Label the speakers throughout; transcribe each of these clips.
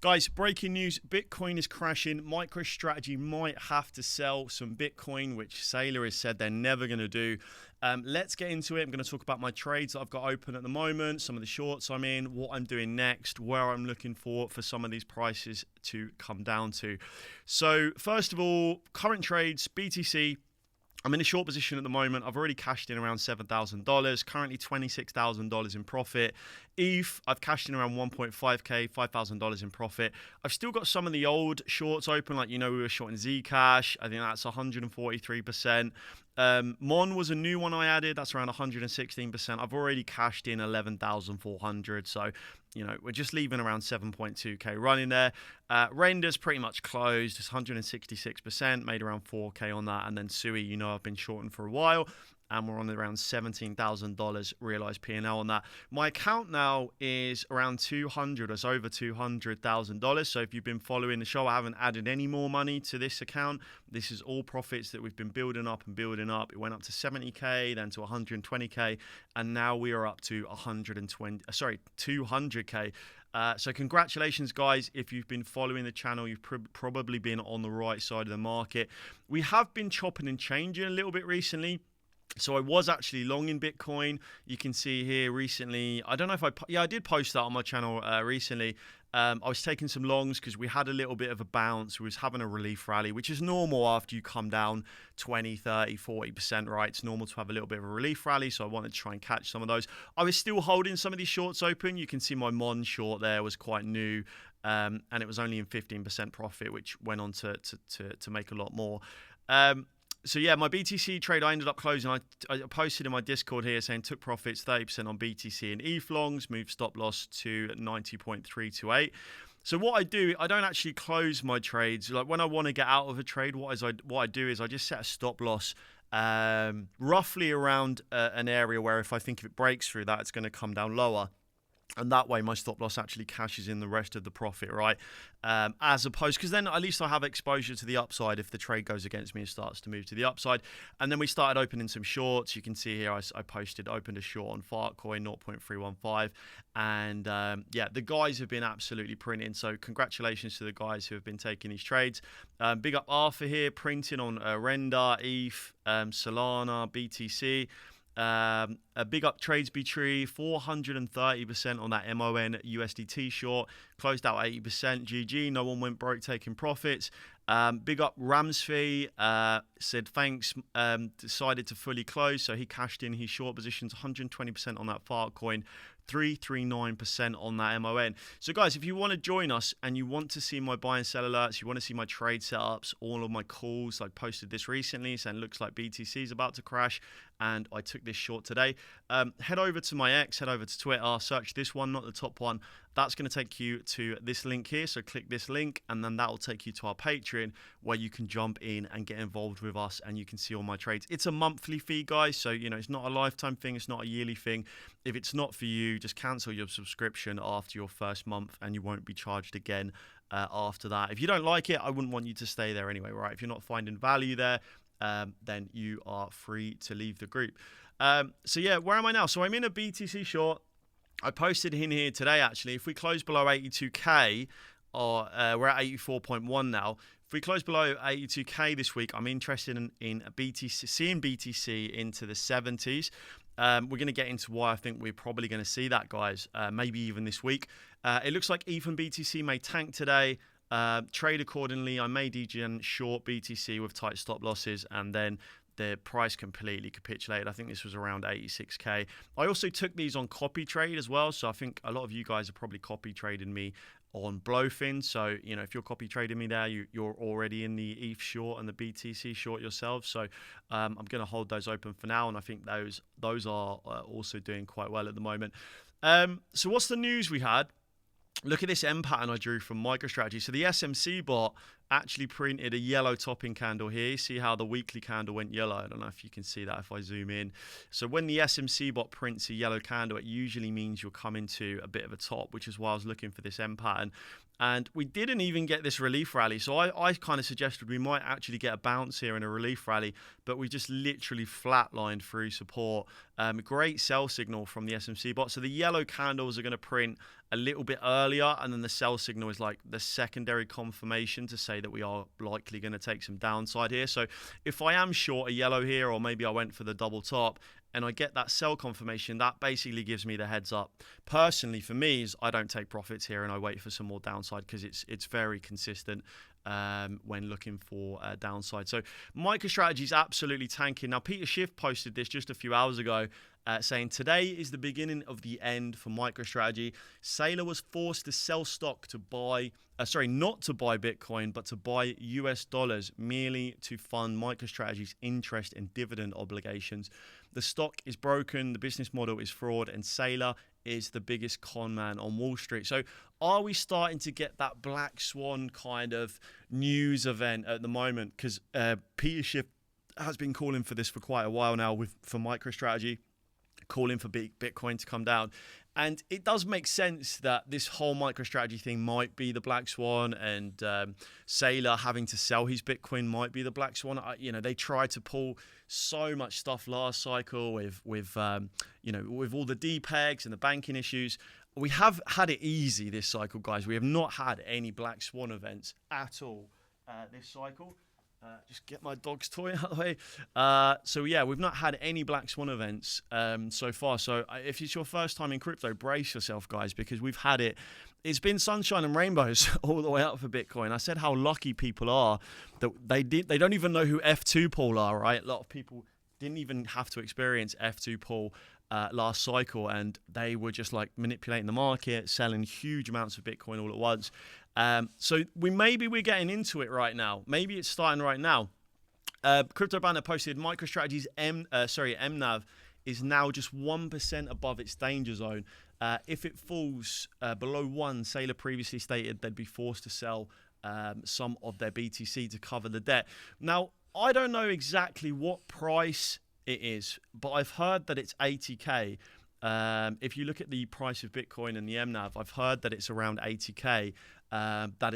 Speaker 1: Guys, breaking news, Bitcoin is crashing. MicroStrategy might have to sell some Bitcoin, which Saylor has said they're never going to do. Let's get into it. I'm going to talk about my trades that I've got open at the moment, some of the shorts I'm in, what I'm doing next, where I'm looking for some of these prices to come down to. So first of all, current trades, BTC. I'm in a short position at the moment. I've already cashed in around $7,000, currently $26,000 in profit. ETH, I've cashed in around 1.5K, $5,000 in profit. I've still got some of the old shorts open, like, we were shorting Zcash. I think that's 143%. Mon was a new one I added. That's around 116%. I've already cashed in 11,400. So, we're just leaving around 7.2K running there. Render's pretty much closed. It's 166%, made around 4K on that. And then Sui, I've been shorting for a while. And we're on around $17,000 realized P&L on that. My account now is around $200. It's over $200,000. So if you've been following the show, I haven't added any more money to this account. This is all profits that we've been building up and building up. It went up to 70K, then to 120K, and now we are up to 200K. So congratulations, guys. If you've been following the channel, you've probably been on the right side of the market. We have been chopping and changing a little bit recently. So I was actually long in Bitcoin. You can see here recently, I don't know if I did post that on my channel recently. I was taking some longs because we had a little bit of a bounce. We was having a relief rally, which is normal after you come down 20, 30, 40%, right? It's normal to have a little bit of a relief rally. So I wanted to try and catch some of those. I was still holding some of these shorts open. You can see my Mon short there was quite new. And it was only in 15% profit, which went on to make a lot more. So yeah, my BTC trade I ended up closing. I posted in my Discord here saying took profits 30% on BTC and ETH longs, moved stop loss to 90.328. So what I do, I don't actually close my trades. Like when I want to get out of a trade, what I do is I just set a stop loss roughly around an area where if I think if it breaks through that, it's going to come down lower. And that way my stop loss actually cashes in the rest of the profit, right? As opposed, because then at least I have exposure to the upside if the trade goes against me and starts to move to the upside. And then we started opening some shorts. You can see here I opened a short on Altcoin 0.315. And yeah, the guys have been absolutely printing. So congratulations to the guys who have been taking these trades. Big up Arthur here, printing on Render, ETH, Solana, BTC. A big up Tradesby Tree, 430% on that MON USDT short, closed out 80%. GG, no one went broke taking profits. Big up Ramsey, said thanks, decided to fully close, so he cashed in his short positions, 120% on that Altcoin, 339% on that MON. So guys, if you want to join us and you want to see my buy and sell alerts, you want to see my trade setups, all of my calls, I posted this recently saying looks like BTC is about to crash and I took this short today. Head over to my X, head over to Twitter, search this one, not the top one. That's going to take you to this link here. So click this link and then that will take you to our Patreon where you can jump in and get involved with us and you can see all my trades. It's a monthly fee, guys. So, it's not a lifetime thing. It's not a yearly thing. If it's not for you, just cancel your subscription after your first month and you won't be charged again after that. If you don't like it, I wouldn't want you to stay there anyway, right? If you're not finding value there, then you are free to leave the group. So yeah, where am I now? So I'm in a BTC short. I posted in here today, actually, if we close below 82K, or we're at 84.1 now. If we close below 82K this week, I'm interested in BTC, seeing BTC into the 70s. We're going to get into why I think we're probably going to see that, guys, maybe even this week. It looks like ETH and BTC may tank today. Trade accordingly. I may degen short BTC with tight stop losses, and then the price completely capitulated. I think this was around 86K. I also took these on copy trade as well. So I think a lot of you guys are probably copy trading me on Blowfin. So, if you're copy trading me there, you're already in the ETH short and the BTC short yourself. So I'm going to hold those open for now. And I think those are also doing quite well at the moment. So what's the news we had? Look at this M pattern I drew from MicroStrategy. So the SMC bot actually printed a yellow topping candle here. See how the weekly candle went yellow? I don't know if you can see that if I zoom in. So when the SMC bot prints a yellow candle, it usually means you're coming to a bit of a top, which is why I was looking for this M pattern. And we didn't even get this relief rally. So I kind of suggested we might actually get a bounce here in a relief rally, but we just literally flatlined through support. Great sell signal from the SMC bot. So the yellow candles are going to print a little bit earlier, and then the sell signal is like the secondary confirmation to say that we are likely going to take some downside here. So if I am short a yellow here, or maybe I went for the double top, and I get that sell confirmation, that basically gives me the heads up. Personally, for me, is I don't take profits here and I wait for some more downside, because it's very consistent when looking for downside. So MicroStrategy is absolutely tanking. Now, Peter Schiff posted this just a few hours ago, saying today is the beginning of the end for MicroStrategy. Saylor was forced to sell stock to buy, not to buy Bitcoin, but to buy US dollars merely to fund MicroStrategy's interest and dividend obligations. The stock is broken, the business model is fraud, and Saylor is the biggest con man on Wall Street. So are we starting to get that black swan kind of news event at the moment? Because Peter Schiff has been calling for this for quite a while now for MicroStrategy, calling for Bitcoin to come down. And it does make sense that this whole MicroStrategy thing might be the black swan, and Saylor having to sell his Bitcoin might be the black swan. They tried to pull so much stuff last cycle with all the depegs and the banking issues. We have had it easy this cycle, guys. We have not had any black swan events at all this cycle. Just get my dog's toy out of the way. So yeah, we've not had any black swan events so far. So if it's your first time in crypto, brace yourself, guys, because we've had it. It's been sunshine and rainbows all the way up for Bitcoin. I said how lucky people are that they don't even know who F2 pool are, right? A lot of people didn't even have to experience F2 pool last cycle, and they were just like manipulating the market, selling huge amounts of Bitcoin all at once. So we're getting into it right now. Maybe it's starting right now. Crypto Banner posted MicroStrategy's MNAV is now just 1% above its danger zone. If it falls below 1, Saylor previously stated they'd be forced to sell some of their BTC to cover the debt. Now, I don't know exactly what price it is, but I've heard that it's 80K. If you look at the price of Bitcoin and the MNAV, I've heard that it's around 80K. That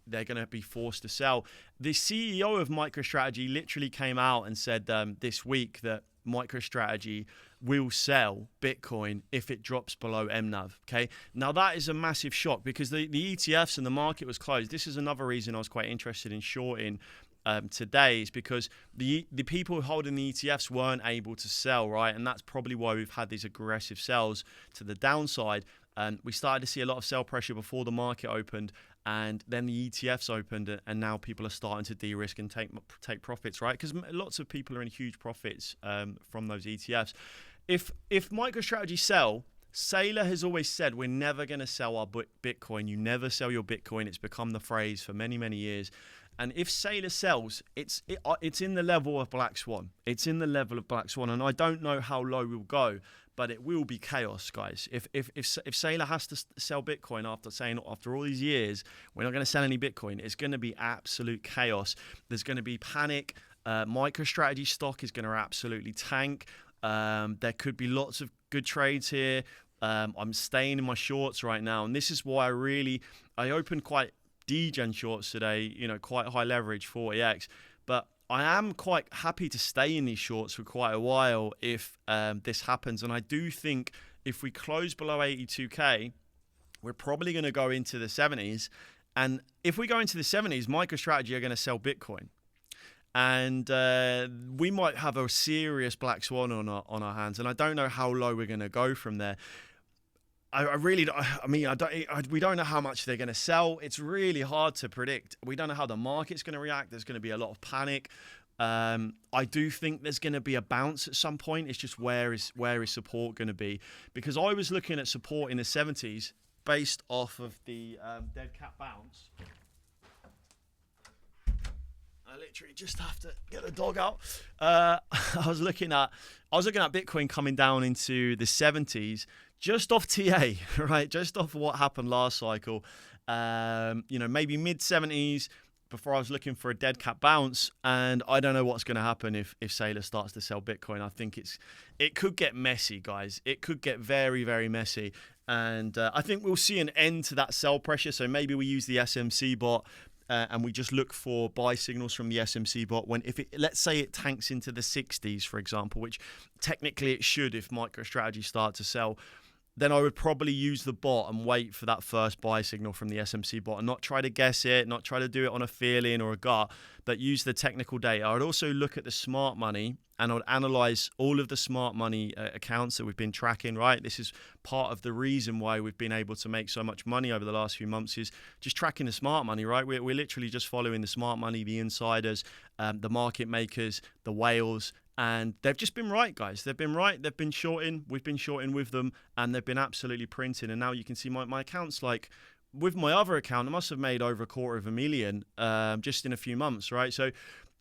Speaker 1: they're gonna be forced to sell. The CEO of MicroStrategy literally came out and said this week that MicroStrategy will sell Bitcoin if it drops below MNAV. Okay, now that is a massive shock, because the ETFs and the market was closed. This is another reason I was quite interested in shorting today, is because the people holding the ETFs weren't able to sell, right? And that's probably why we've had these aggressive sells to the downside. And we started to see a lot of sell pressure before the market opened, and then the ETFs opened, and now people are starting to de-risk and take profits, right? Because lots of people are in huge profits from those ETFs. If MicroStrategy sell, Saylor has always said we're never going to sell our Bitcoin. You never sell your Bitcoin. It's become the phrase for many, many years. And if Saylor sells, it's in the level of black swan. It's in the level of black swan, and I don't know how low we'll go, but it will be chaos, guys. If Saylor has to sell Bitcoin after all these years, we're not going to sell any Bitcoin, it's going to be absolute chaos. There's going to be panic. MicroStrategy stock is going to absolutely tank. There could be lots of good trades here. I'm staying in my shorts right now, and this is why I opened quite degen shorts today, quite high leverage, 40x, but I am quite happy to stay in these shorts for quite a while if this happens. And I do think if we close below 82K, we're probably going to go into the 70s. And if we go into the 70s, MicroStrategy are going to sell Bitcoin. And we might have a serious black swan on our hands. And I don't know how low we're going to go from there. We don't know how much they're going to sell. It's really hard to predict. We don't know how the market's going to react. There's going to be a lot of panic. I do think there's going to be a bounce at some point. It's just where is support going to be? Because I was looking at support in the 70s based off of the dead cat bounce. I literally just have to get the dog out. I was looking at Bitcoin coming down into the 70s. Just off TA, right? Just off what happened last cycle. Maybe mid 70s before I was looking for a dead cat bounce. And I don't know what's going to happen if Saylor starts to sell Bitcoin. I think it could get messy, guys. It could get very, very messy. And I think we'll see an end to that sell pressure. So maybe we use the SMC bot and we just look for buy signals from the SMC bot let's say it tanks into the 60s, for example, which technically it should if MicroStrategy start to sell. then I would probably use the bot and wait for that first buy signal from the SMC bot and not try to guess it, not try to do it on a feeling or a gut, but use the technical data. I would also look at the smart money and I would analyze all of the smart money accounts that we've been tracking, right? This is part of the reason why we've been able to make so much money over the last few months is just tracking the smart money, right? We're literally just following the smart money, the insiders, the market makers, the whales, and they've just been right, guys. They've been right. They've been shorting. We've been shorting with them, and they've been absolutely printing. And now you can see my accounts, like with my other account, I must have made over $250,000 just in a few months, right? So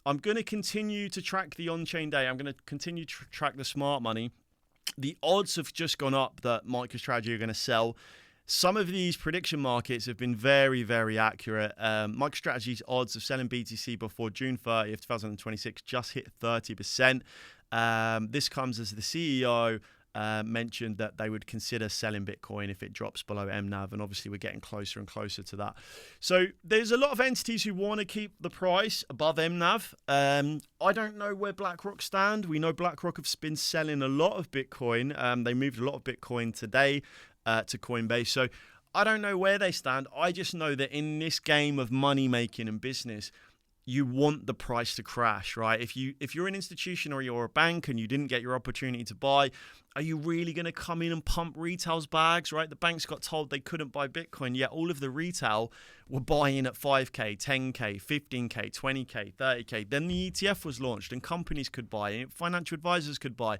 Speaker 1: I'm going to continue to track the on-chain data. I'm going to continue to track the smart money. The odds have just gone up that MicroStrategy are going to sell. Some of these prediction markets have been very, very accurate. MicroStrategy's odds of selling BTC before June 30th, 2026 just hit 30%. This comes as the CEO mentioned that they would consider selling Bitcoin if it drops below MNAV, and obviously we're getting closer and closer to that. So there's a lot of entities who want to keep the price above MNAV. I don't know where BlackRock stand. We know BlackRock have been selling a lot of Bitcoin. They moved a lot of Bitcoin today to Coinbase. So I don't know where they stand. I just know that in this game of money making and business, you want the price to crash, right? If you're an institution or you're a bank and you didn't get your opportunity to buy, are you really going to come in and pump retail's bags, right? The banks got told they couldn't buy Bitcoin, yet all of the retail were buying at 5K, 10K, 15K, 20K, 30K. Then the ETF was launched and companies could buy it, financial advisors could buy.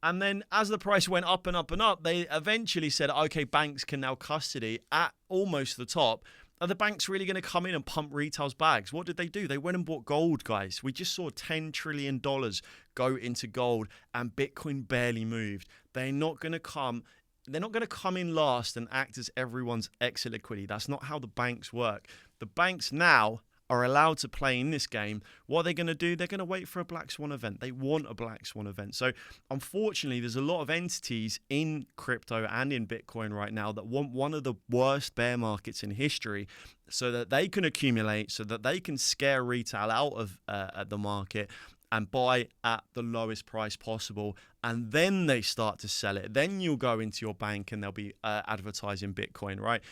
Speaker 1: And then as the price went up and up and up, they eventually said, okay, banks can now custody at almost the top. Are the banks really going to come in and pump retail's bags? What did they do? They went and bought gold, guys. We just saw $10 trillion go into gold and Bitcoin barely moved. They're not going to come in last and act as everyone's exit liquidity. That's not how the banks work. The banks now are allowed to play in this game. What are they going to do? They're going to wait for a black swan event. They want a black swan event. So unfortunately, there's a lot of entities in crypto and in Bitcoin right now that want one of the worst bear markets in history so that they can accumulate, so that they can scare retail out of the market and buy at the lowest price possible, and then they start to sell it. Then you'll go into your bank and they'll be advertising Bitcoin, right?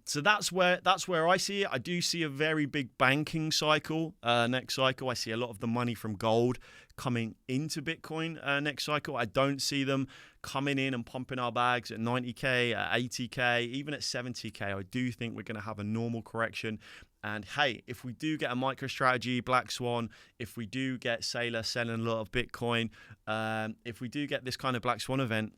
Speaker 1: So that's where I see it. I do see a very big banking cycle next cycle. I see a lot of the money from gold coming into Bitcoin next cycle. I don't see them coming in and pumping our bags at 90K, at 80K, even at 70K. I do think we're going to have a normal correction. And hey, if we do get a MicroStrategy, Black Swan, if we do get Sailor selling a lot of Bitcoin, if we do get this kind of Black Swan event,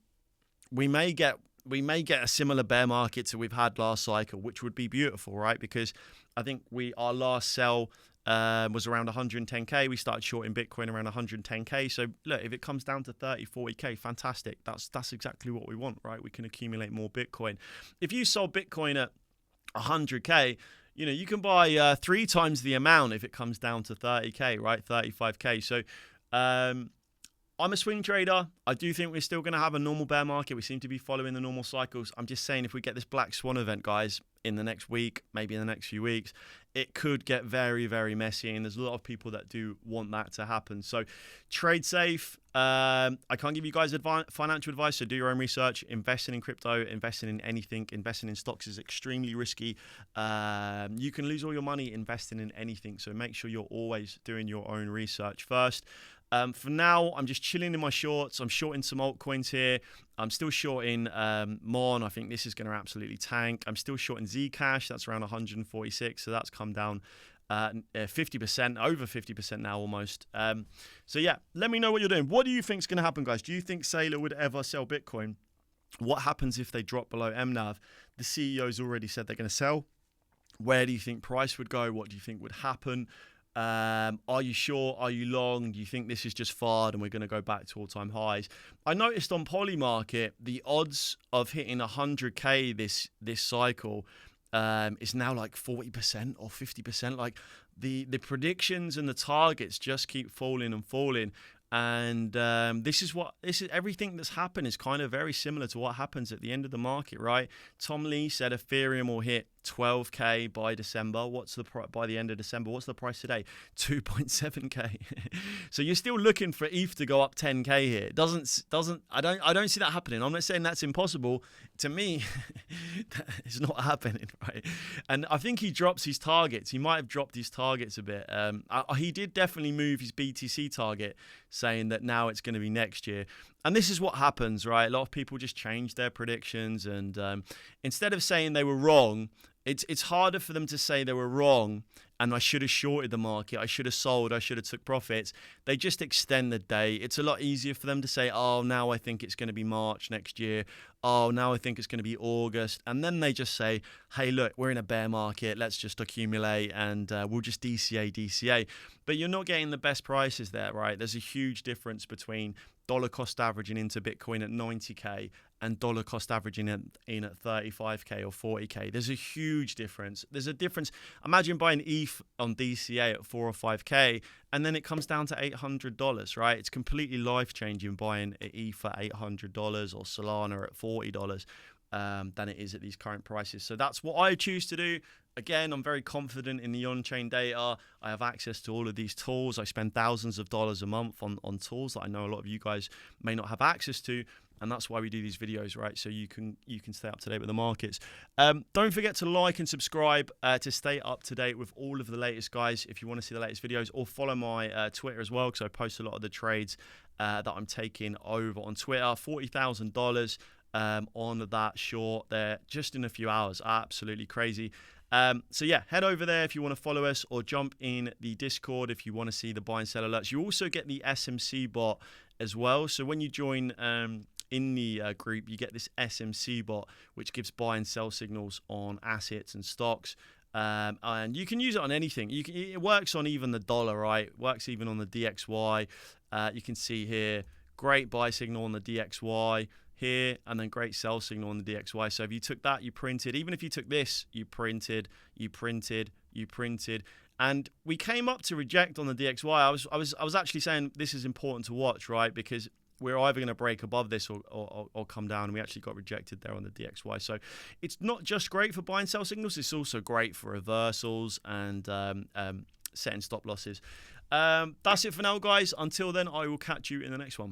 Speaker 1: we may get a similar bear market to we've had last cycle, which would be beautiful, right? Because I think our last sell was around 110K. We started shorting Bitcoin around 110K. So look, if it comes down to 30, 40K, fantastic. That's exactly what we want, right? We can accumulate more Bitcoin. If you sold Bitcoin at 100K, you can buy 3 times the amount if it comes down to 30K, right? 35K. So I'm a swing trader. I do think we're still going to have a normal bear market. We seem to be following the normal cycles. I'm just saying if we get this Black Swan event, guys, in the next week, maybe in the next few weeks, it could get very, very messy. And there's a lot of people that do want that to happen. So trade safe. I can't give you guys financial advice, so do your own research. Investing in crypto, investing in anything, investing in stocks is extremely risky. You can lose all your money investing in anything. So make sure you're always doing your own research first. For now, I'm just chilling in my shorts. I'm shorting some altcoins here. I'm still shorting Mon. I think this is going to absolutely tank. I'm still shorting Zcash. That's around 146. So that's come down 50%, over 50% now almost. So yeah, let me know what you're doing. What do you think is going to happen, guys? Do you think Sailor would ever sell Bitcoin? What happens if they drop below MNAV? The CEO's already said they're going to sell. Where do you think price would go? What do you think would happen? Are you short? Are you long? Do you think this is just FARD and we're going to go back to all-time highs? I noticed on Polymarket, the odds of hitting 100K this cycle is now like 40% or 50%. Like the predictions and the targets just keep falling and falling. And this is everything that's happened is kind of very similar to what happens at the end of the market, right? Tom Lee said Ethereum will hit 12k by December. What's the by the end of December? What's the price today? 2.7k. So you're still looking for ETH to go up 10k here. I don't see that happening. I'm not saying that's impossible. To me, it's not happening, right? And I think he drops his targets. He might have dropped his targets a bit. He did definitely move his BTC target, saying that now it's going to be next year. And this is what happens, right? A lot of people just change their predictions, and instead of saying they were wrong, it's harder for them to say they were wrong and I should have shorted the market, I should have sold, I should have took profits. They just extend the day. It's a lot easier for them to say, oh, now I think it's going to be March next year. Oh, now I think it's going to be August. And then they just say, hey, look, we're in a bear market. Let's just accumulate and we'll just DCA. But you're not getting the best prices there, right? There's a huge difference between dollar cost averaging into Bitcoin at 90k and dollar cost averaging in at 35k or 40k. There's a huge difference. There's a difference. Imagine buying ETH on DCA at 4 or 5k, and then it comes down to $800, right? It's completely life-changing buying ETH at $800 or Solana at $40 than it is at these current prices. So that's what I choose to do. Again, I'm very confident in the on-chain data. I have access to all of these tools. I spend thousands of dollars a month on tools that I know a lot of you guys may not have access to. And that's why we do these videos, right? So you can stay up to date with the markets. Don't forget to like and subscribe to stay up to date with all of the latest, guys, if you want to see the latest videos, or follow my Twitter as well, because I post a lot of the trades that I'm taking over on Twitter. $40,000 on that short there just in a few hours. Absolutely crazy. So yeah, head over there if you want to follow us, or jump in the Discord if you want to see the buy and sell alerts. You also get the SMC bot as well. So when you join in the group, you get this SMC bot, which gives buy and sell signals on assets and stocks. And you can use it on anything. It works on even the dollar, right? It works even on the DXY. You can see here, great buy signal on the DXY here, and then great sell signal on the DXY. So if you took that, you printed. Even if you took this, you printed. And we came up to reject on the DXY. I was actually saying this is important to watch, right? Because we're either going to break above this or come down. And we actually got rejected there on the DXY. So it's not just great for buy and sell signals. It's also great for reversals and setting stop losses. That's it for now, guys. Until then, I will catch you in the next one.